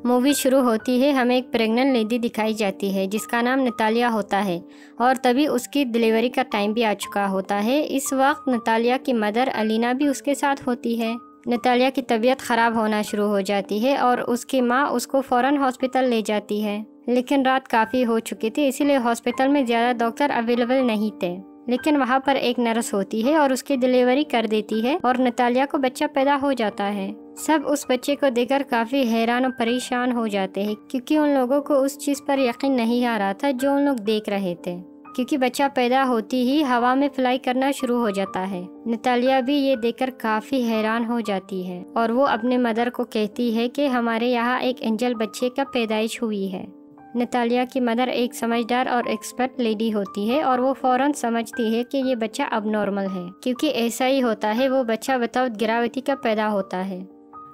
Movie शुरू होती है, हमें एक प्रेग्नेंट लेडी दिखाई जाती है जिसका नाम नतालिया होता है और तभी उसकी डिलीवरी का टाइम भी आ चुका होता है। इस वक्त नतालिया की मदर अलीना भी उसके साथ होती है। नतालिया की तबीयत ख़राब होना शुरू हो जाती है और उसकी माँ उसको फ़ौरन हॉस्पिटल ले जाती है, लेकिन रात काफ़ी हो चुकी थी, इसीलिए हॉस्पिटल में ज़्यादा डॉक्टर अवेलेबल नहीं थे। लेकिन वहाँ पर एक नर्स होती है और उसकी डिलीवरी कर देती है और नतालिया को बच्चा पैदा हो जाता है। सब उस बच्चे को देखकर काफ़ी हैरान और परेशान हो जाते हैं, क्योंकि उन लोगों को उस चीज़ पर यकीन नहीं आ रहा था जो उन लोग देख रहे थे, क्योंकि बच्चा पैदा होती ही हवा में फ्लाई करना शुरू हो जाता है। नतालिया भी ये देखकर काफ़ी हैरान हो जाती है और वो अपने मदर को कहती है कि हमारे यहाँ एक एंजल बच्चे का पैदाइश हुई है। नतालिया की मदर एक समझदार और एक्सपर्ट लेडी होती है और वो फ़ौरन समझती है कि ये बच्चा अब नॉर्मल है, क्योंकि ऐसा ही होता है, वो बच्चा विदाउट ग्रेविटी का पैदा होता है।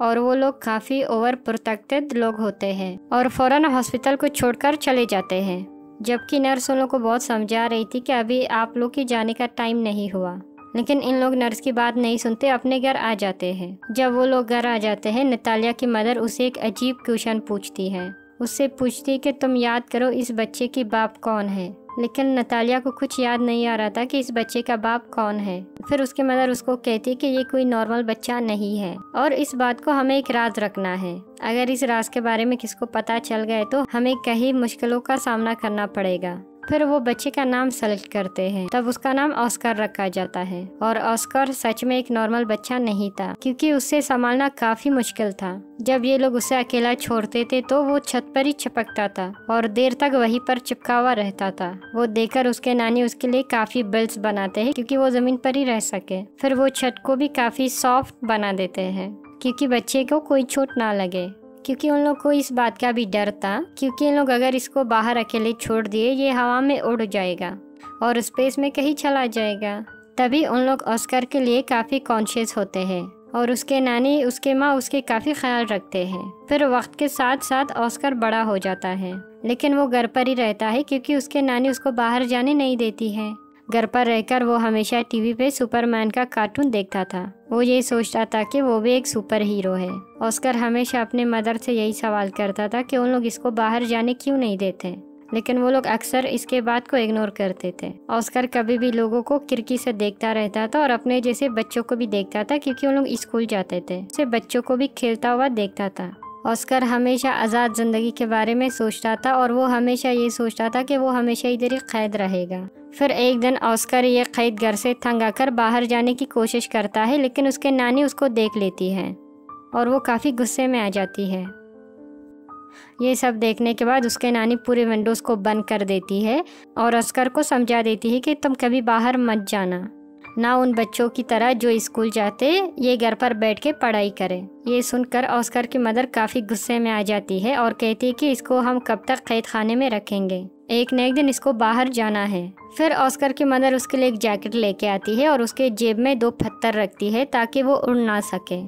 और वो लोग काफ़ी ओवर प्रोटेक्टेड लोग होते हैं और फ़ौरन हॉस्पिटल को छोड़कर चले जाते हैं, जबकि नर्स उन लोग को बहुत समझा रही थी कि अभी आप लोग की जाने का टाइम नहीं हुआ। लेकिन इन लोग नर्स की बात नहीं सुनते, अपने घर आ जाते हैं। जब वो लोग घर आ जाते हैं, नतालिया की मदर उसे एक अजीब क्वेश्चन पूछती है। उससे पूछती कि तुम याद करो इस बच्चे की बाप कौन है। लेकिन नतालिया को कुछ याद नहीं आ रहा था कि इस बच्चे का बाप कौन है। फिर उसकी मदर उसको कहती कि ये कोई नॉर्मल बच्चा नहीं है और इस बात को हमें एक राज रखना है। अगर इस राज के बारे में किसको पता चल गए तो हमें कई मुश्किलों का सामना करना पड़ेगा। फिर वो बच्चे का नाम सेलेक्ट करते हैं, तब उसका नाम ऑस्कर रखा जाता है। और ऑस्कर सच में एक नॉर्मल बच्चा नहीं था, क्योंकि उससे संभालना काफी मुश्किल था। जब ये लोग उसे अकेला छोड़ते थे तो वो छत पर ही चिपकता था और देर तक वहीं पर चिपका हुआ रहता था। वो देखकर उसके नानी उसके लिए काफी बेल्ट्स बनाते हैं, क्योंकि वो जमीन पर ही रह सके। फिर वो छत को भी काफी सॉफ्ट बना देते हैं, क्योंकि बच्चे को कोई चोट ना लगे, क्योंकि उन लोग को इस बात का भी डर था, क्योंकि इन लोग अगर इसको बाहर अकेले छोड़ दिए ये हवा में उड़ जाएगा और स्पेस में कहीं चला जाएगा। तभी उन लोग ऑस्कर के लिए काफ़ी कॉन्शियस होते हैं और उसके नानी उसके माँ उसके काफ़ी ख्याल रखते हैं। फिर वक्त के साथ साथ ऑस्कर बड़ा हो जाता है, लेकिन वो घर पर ही रहता है, क्योंकि उसके नानी उसको बाहर जाने नहीं देती है। घर पर रहकर वो हमेशा टीवी पे सुपरमैन का कार्टून देखता था। वो ये सोचता था कि वो भी एक सुपर हीरो है। ऑस्कर हमेशा अपने मदर से यही सवाल करता था कि उन लोग इसको बाहर जाने क्यों नहीं देते, लेकिन वो लोग अक्सर इसके बात को इग्नोर करते थे। ऑस्कर कभी भी लोगों को खिड़की से देखता रहता था और अपने जैसे बच्चों को भी देखता था, क्योंकि उन लोग स्कूल जाते थे। उसे बच्चों को भी खेलता हुआ देखता था। ऑस्कर हमेशा आज़ाद ज़िंदगी के बारे में सोचता था और वो हमेशा ये सोचता था कि वो हमेशा इधर ही कैद रहेगा। फिर एक दिन ऑस्कर ये कैद घर से तंग आकर बाहर जाने की कोशिश करता है, लेकिन उसके नानी उसको देख लेती है और वो काफ़ी गुस्से में आ जाती है। ये सब देखने के बाद उसके नानी पूरे विंडोज़ को बंद कर देती है और ऑस्कर को समझा देती है कि तुम कभी बाहर मत जाना, ना उन बच्चों की तरह जो स्कूल जाते, ये घर पर बैठ के पढ़ाई करें। ये सुनकर ऑस्कर की मदर काफ़ी गुस्से में आ जाती है और कहती है कि इसको हम कब तक कैद खाने में रखेंगे, एक न एक दिन इसको बाहर जाना है। फिर ऑस्कर की मदर उसके लिए एक जैकेट लेके आती है और उसके जेब में 2 पत्थर रखती है ताकि वो उड़ ना सके।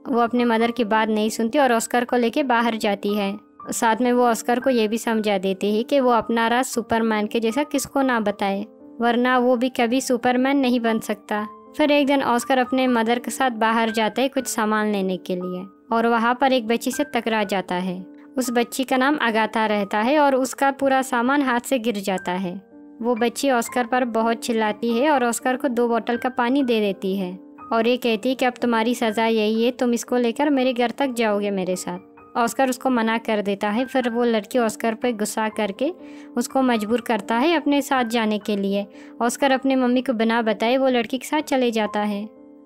वो अपने मदर की बात नहीं सुनती और ऑस्कर को लेके बाहर जाती है। साथ में वो ऑस्कर को ये भी समझा देती है कि वो अपना राज सुपरमैन के जैसा किसको ना बताए, वरना वो भी कभी सुपरमैन नहीं बन सकता। फिर एक दिन ऑस्कर अपने मदर के साथ बाहर जाता है कुछ सामान लेने के लिए और वहाँ पर एक बच्ची से टकरा जाता है। उस बच्ची का नाम अगाथा रहता है और उसका पूरा सामान हाथ से गिर जाता है। वो बच्ची ऑस्कर पर बहुत चिल्लाती है और ऑस्कर को 2 बोतल का पानी दे देती है और ये कहती है कि अब तुम्हारी सज़ा यही है, तुम इसको लेकर मेरे घर तक जाओगे मेरे साथ। ऑस्कर उसको मना कर देता है। फिर वो लड़की ऑस्कर पर गुस्सा करके उसको मजबूर करता है अपने साथ जाने के लिए। ऑस्कर अपने मम्मी को बिना बताए वो लड़की के साथ चले जाता है।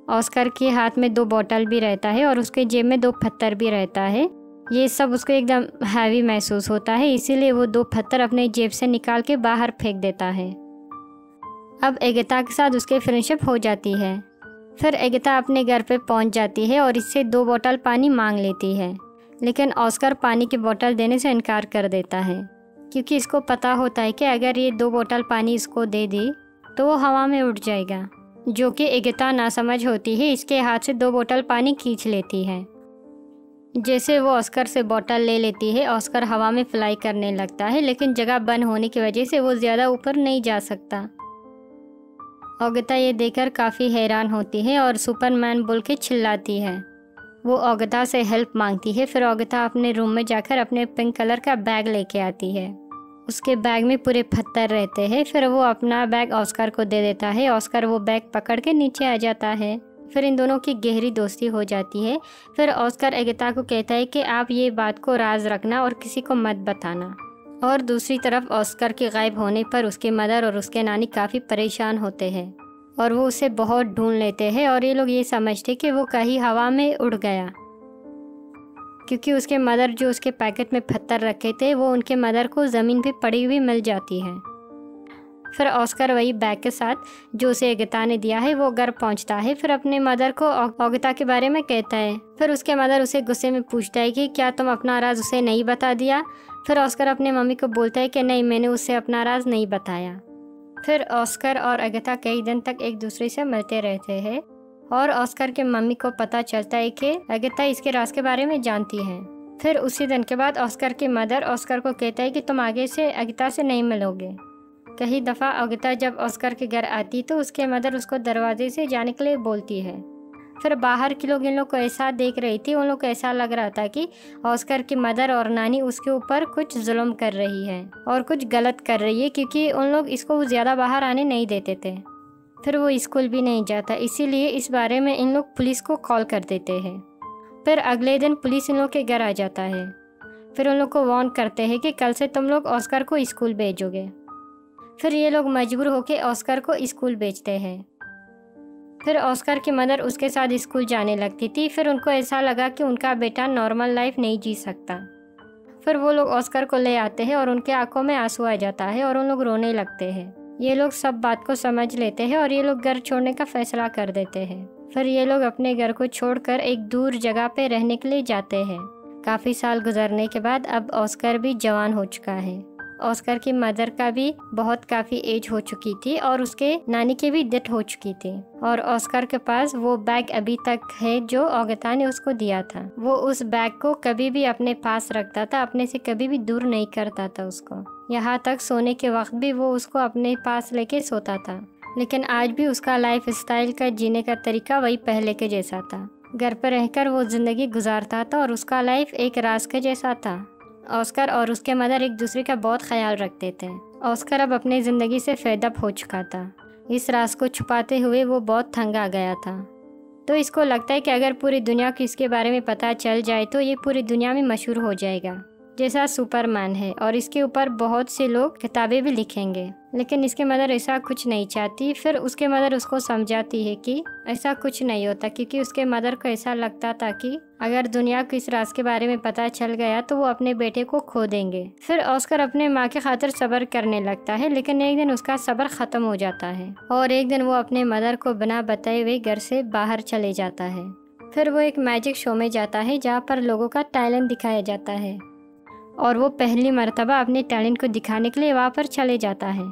ऑस्कर के हाथ में 2 बोतल भी रहता है और उसके जेब में 2 पत्थर भी रहता है। ये सब उसको एकदम हैवी महसूस होता है, इसीलिए वो 2 पत्थर अपने जेब से निकाल के बाहर फेंक देता है। अब एगता के साथ उसकी फ्रेंडशिप हो जाती है। फिर एगता अपने घर पे पहुंच जाती है और इससे 2 बोतल पानी मांग लेती है, लेकिन ऑस्कर पानी की बोतल देने से इनकार कर देता है, क्योंकि इसको पता होता है कि अगर ये 2 बोतल पानी इसको दे दी तो वो हवा में उड़ जाएगा, जो कि एगता नासमझ होती है। इसके हाथ से 2 बोतल पानी खींच लेती है। जैसे वो ऑस्कर से बोतल ले लेती है, ऑस्कर हवा में फ्लाई करने लगता है, लेकिन जगह बंद होने की वजह से वो ज़्यादा ऊपर नहीं जा सकता। एगता ये देखकर काफ़ी हैरान होती है और सुपरमैन बोल के चिल्लाती है। वो अगता से हेल्प मांगती है। फिर अगता अपने रूम में जाकर अपने पिंक कलर का बैग लेके आती है। उसके बैग में पूरे पत्थर रहते हैं। फिर वो अपना बैग ऑस्कर को दे देता है। ऑस्कर वो बैग पकड़ के नीचे आ जाता है। फिर इन दोनों की गहरी दोस्ती हो जाती है। फिर ऑस्कर अगता को कहता है कि आप ये बात को राज रखना और किसी को मत बताना। और दूसरी तरफ ऑस्कर के गायब होने पर उसके मदर और उसके नानी काफ़ी परेशान होते हैं और वो उसे बहुत ढूंढ लेते हैं। और ये लोग ये समझते कि वो कहीं हवा में उड़ गया, क्योंकि उसके मदर जो उसके पैकेट में पत्थर रखे थे वो उनके मदर को ज़मीन पे पड़ी हुई मिल जाती है। फिर ऑस्कर वही बैग के साथ जो उसे अगता ने दिया है वो घर पहुंचता है। फिर अपने मदर को अगता के बारे में कहता है। फिर उसके मदर उसे गुस्से में पूछता है कि क्या तुम अपना राज उसे नहीं बता दिया। फिर ऑस्कर अपने मम्मी को बोलता है कि नहीं, मैंने उसे अपना राज नहीं बताया। फिर ऑस्कर और अगता कई दिन तक एक दूसरे से मिलते रहते हैं और ऑस्कर के मम्मी को पता चलता है कि अगता इसके राज के बारे में जानती है। फिर उसी दिन के बाद ऑस्कर की मदर ऑस्कर को कहता है कि तुम आगे से अगता से नहीं मिलोगे। कई दफ़ा अगता जब ऑस्कर के घर आती तो उसके मदर उसको दरवाजे से जाने के लिए बोलती है। फिर बाहर के लोग इन लोग को ऐसा देख रही थी, उन लोग को ऐसा लग रहा था कि ऑस्कर की मदर और नानी उसके ऊपर कुछ जुल्म कर रही है और कुछ गलत कर रही है, क्योंकि उन लोग इसको ज़्यादा बाहर आने नहीं देते थे। फिर वो स्कूल भी नहीं जाता, इसीलिए इस बारे में इन लोग पुलिस को कॉल कर देते हैं। फिर अगले दिन पुलिस इन लोग के घर आ जाता है। फिर उन लोग को वार्न करते हैं कि कल से तुम लोग ऑस्कर को स्कूल भेजोगे। फिर ये लोग मजबूर होकर ऑस्कर को स्कूल भेजते हैं। फिर ऑस्कर की मदर उसके साथ स्कूल जाने लगती थी। फिर उनको ऐसा लगा कि उनका बेटा नॉर्मल लाइफ नहीं जी सकता। फिर वो लोग ऑस्कर को ले आते हैं और उनके आंखों में आंसू आ जाता है और उन लोग रोने लगते हैं। ये लोग सब बात को समझ लेते हैं और ये लोग घर छोड़ने का फैसला कर देते हैं। फिर ये लोग अपने घर को छोड़कर एक दूर जगह पे रहने के लिए जाते हैं। काफ़ी साल गुजरने के बाद अब ऑस्कर भी जवान हो चुका है। ऑस्कर की मदर का भी काफ़ी एज हो चुकी थी और उसके नानी की भी डेथ हो चुकी थी। और ऑस्कर के पास वो बैग अभी तक है जो अगता ने उसको दिया था। वो उस बैग को कभी भी अपने पास रखता था, अपने से कभी भी दूर नहीं करता था उसको। यहाँ तक सोने के वक्त भी वो उसको अपने पास लेके सोता था। लेकिन आज भी उसका लाइफ स्टाइल का जीने का तरीका वही पहले के जैसा था। घर पर रहकर वो ज़िंदगी गुजारता था और उसका लाइफ एक राज के जैसा था। ऑस्कर और उसके मदर एक दूसरे का बहुत ख्याल रखते थे। ऑस्कर अब अपनी ज़िंदगी से फेड अप हो चुका था। इस राज को छुपाते हुए वो बहुत तंग आ गया था। तो इसको लगता है कि अगर पूरी दुनिया को इसके बारे में पता चल जाए तो ये पूरी दुनिया में मशहूर हो जाएगा, जैसा सुपरमैन है, और इसके ऊपर बहुत से लोग किताबें भी लिखेंगे। लेकिन इसके मदर ऐसा कुछ नहीं चाहती। फिर उसके मदर उसको समझाती है कि ऐसा कुछ नहीं होता, क्योंकि उसके मदर को ऐसा लगता था कि अगर दुनिया को इस राज के बारे में पता चल गया तो वो अपने बेटे को खो देंगे। फिर ऑस्कर अपने माँ के खातिर सब्र करने लगता है, लेकिन एक दिन उसका सब्र ख़त्म हो जाता है और एक दिन वो अपने मदर को बिना बताए हुए घर से बाहर चले जाता है। फिर वो एक मैजिक शो में जाता है जहाँ पर लोगों का टैलेंट दिखाया जाता है और वो पहली मर्तबा अपने टैलेंट को दिखाने के लिए वहाँ पर चले जाता है।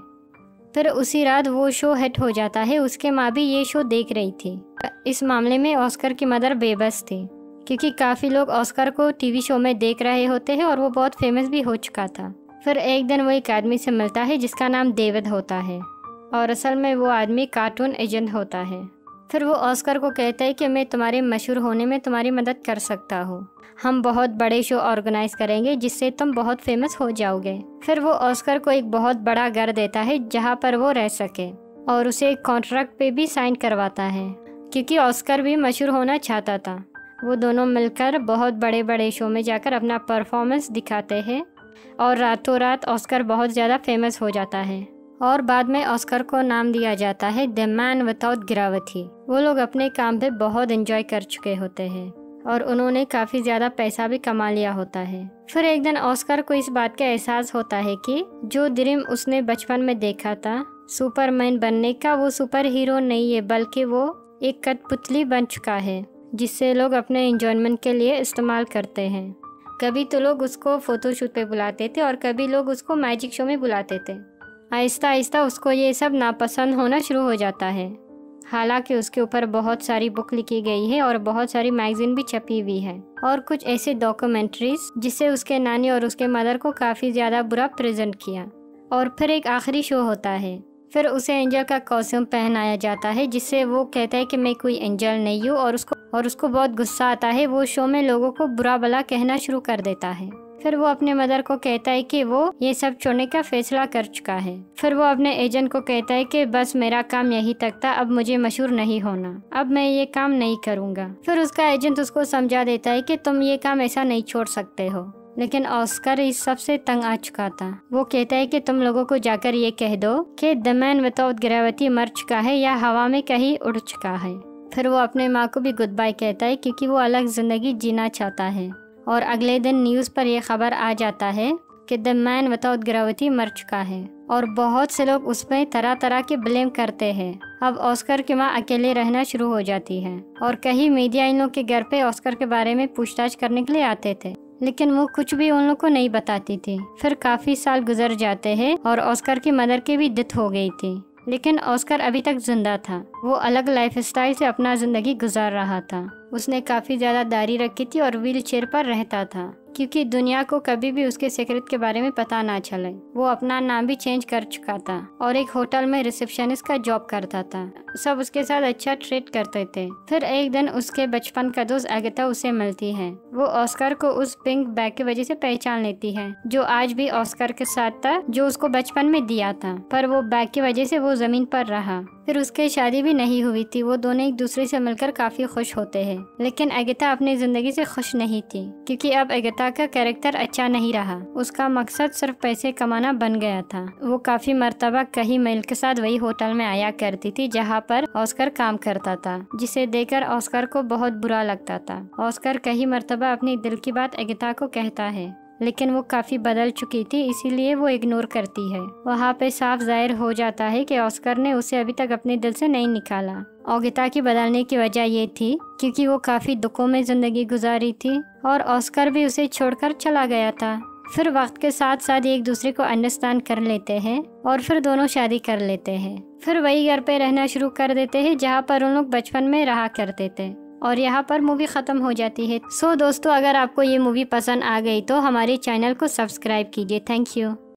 फिर उसी रात वो शो हिट हो जाता है। उसके माँ भी ये शो देख रही थी। इस मामले में ऑस्कर की मदर बेबस थी, क्योंकि काफ़ी लोग ऑस्कर को टीवी शो में देख रहे होते हैं और वो बहुत फेमस भी हो चुका था। फिर एक दिन वो एक आदमी से मिलता है जिसका नाम डेविड होता है और असल में वो आदमी कार्टून एजेंट होता है। फिर वो ऑस्कर को कहता है कि मैं तुम्हारे मशहूर होने में तुम्हारी मदद कर सकता हूँ। हम बहुत बड़े शो ऑर्गेनाइज करेंगे जिससे तुम बहुत फेमस हो जाओगे। फिर वो ऑस्कर को एक बहुत बड़ा घर देता है जहाँ पर वो रह सके और उसे एक कॉन्ट्रैक्ट पे भी साइन करवाता है, क्योंकि ऑस्कर भी मशहूर होना चाहता था। वो दोनों मिलकर बहुत बड़े बड़े शो में जाकर अपना परफॉर्मेंस दिखाते हैं और रातों रात ऑस्कर बहुत ज़्यादा फेमस हो जाता है और बाद में ऑस्कर को नाम दिया जाता है द मैन विदाउट ग्रेविटी। वो लोग अपने काम पे बहुत एंजॉय कर चुके होते हैं और उन्होंने काफ़ी ज़्यादा पैसा भी कमा लिया होता है। फिर एक दिन ऑस्कर को इस बात का एहसास होता है कि जो ड्रीम उसने बचपन में देखा था सुपरमैन बनने का, वो सुपर हीरो नहीं है, बल्कि वो एक कठपुतली बन चुका है जिससे लोग अपने एंजॉयमेंट के लिए इस्तेमाल करते हैं। कभी तो लोग उसको फ़ोटोशूट पे बुलाते थे और कभी लोग उसको मैजिक शो में बुलाते थे। आहिस्ता आहिस्ता उसको ये सब नापसंद होना शुरू हो जाता है। हालांकि उसके ऊपर बहुत सारी बुक लिखी गई है और बहुत सारी मैगजीन भी छपी हुई है और कुछ ऐसे डॉक्यूमेंट्रीज जिससे उसके नानी और उसके मदर को काफ़ी ज़्यादा बुरा प्रेजेंट किया। और फिर एक आखिरी शो होता है। फिर उसे एंजल का कॉस्ट्यूम पहनाया जाता है, जिससे वो कहता है कि मैं कोई एंजल नहीं हूँ, और उसको बहुत गुस्सा आता है। वो शो में लोगों को बुरा भला कहना शुरू कर देता है। फिर वो अपने मदर को कहता है कि वो ये सब छोड़ने का फैसला कर चुका है। फिर वो अपने एजेंट को कहता है कि बस मेरा काम यही तक था, अब मुझे मशहूर नहीं होना, अब मैं ये काम नहीं करूँगा। फिर उसका एजेंट उसको समझा देता है कि तुम ये काम ऐसा नहीं छोड़ सकते हो। लेकिन ऑस्कर इस सब से तंग आ चुका था। वो कहता है कि तुम लोगों को जाकर ये कह दो कि द मैन विदाउट ग्रेविटी मर चुका है या हवा में कहीं उड़ चुका है। फिर वो अपने माँ को भी गुड बाय कहता है, क्योंकि वो अलग जिंदगी जीना चाहता है। और अगले दिन न्यूज़ पर यह खबर आ जाता है कि द मैन विदाउट ग्रेविटी मर चुका है, और बहुत से लोग उसमें तरह तरह के ब्लेम करते हैं। अब ऑस्कर की माँ अकेले रहना शुरू हो जाती है, और कई मीडिया इन लोग के घर पे ऑस्कर के बारे में पूछताछ करने के लिए आते थे, लेकिन वो कुछ भी उन लोग को नहीं बताती थी। फिर काफी साल गुजर जाते हैं और ऑस्कर की मदर की भी डेथ हो गई थी, लेकिन ऑस्कर अभी तक जिंदा था। वो अलग लाइफस्टाइल से अपना जिंदगी गुजार रहा था। उसने काफी ज्यादा दाढ़ी रखी थी और व्हील चेयर पर रहता था, क्योंकि दुनिया को कभी भी उसके सीक्रेट के बारे में पता ना चले। वो अपना नाम भी चेंज कर चुका था और एक होटल में रिसेप्शनिस्ट का जॉब करता था। सब उसके साथ अच्छा ट्रीट करते थे। फिर एक दिन उसके बचपन का दोस्त अगेता उसे मिलती है। वो ऑस्कर को उस पिंक बैग की वजह से पहचान लेती है, जो आज भी ऑस्कर के साथ था, जो उसको बचपन में दिया था, पर वो बैग की वजह से वो जमीन पर रहा। फिर उसकी शादी भी नहीं हुई थी। वो दोनों एक दूसरे से मिलकर काफी खुश होते हैं, लेकिन अगेता अपनी जिंदगी से खुश नहीं थी, क्योंकि अब अगेता का कैरेक्टर अच्छा नहीं रहा। उसका मकसद सिर्फ पैसे कमाना बन गया था। वो काफी मर्तबा कहीं मेल के साथ वही होटल में आया करती थी जहाँ पर ऑस्कर काम करता था, जिसे देखकर ऑस्कर को बहुत बुरा लगता था। ऑस्कर कई मर्तबा अपनी दिल की बात अगेता को कहता है, लेकिन वो काफी बदल चुकी थी, इसीलिए वो इग्नोर करती है। वहाँ पे साफ जाहिर हो जाता है कि ऑस्कर ने उसे अभी तक अपने दिल से नहीं निकाला। अगेता की बदलने की वजह ये थी क्योंकि वो काफी दुखों में जिंदगी गुजारी थी और ऑस्कर भी उसे छोड़कर चला गया था। फिर वक्त के साथ साथ एक दूसरे को अंडरस्टैंड कर लेते हैं और फिर दोनों शादी कर लेते हैं। फिर वही घर पे रहना शुरू कर देते हैं जहाँ पर उन लोग बचपन में रहा करते थे, और यहाँ पर मूवी ख़त्म हो जाती है। सो दोस्तों, अगर आपको ये मूवी पसंद आ गई तो हमारे चैनल को सब्सक्राइब कीजिए। Thank you.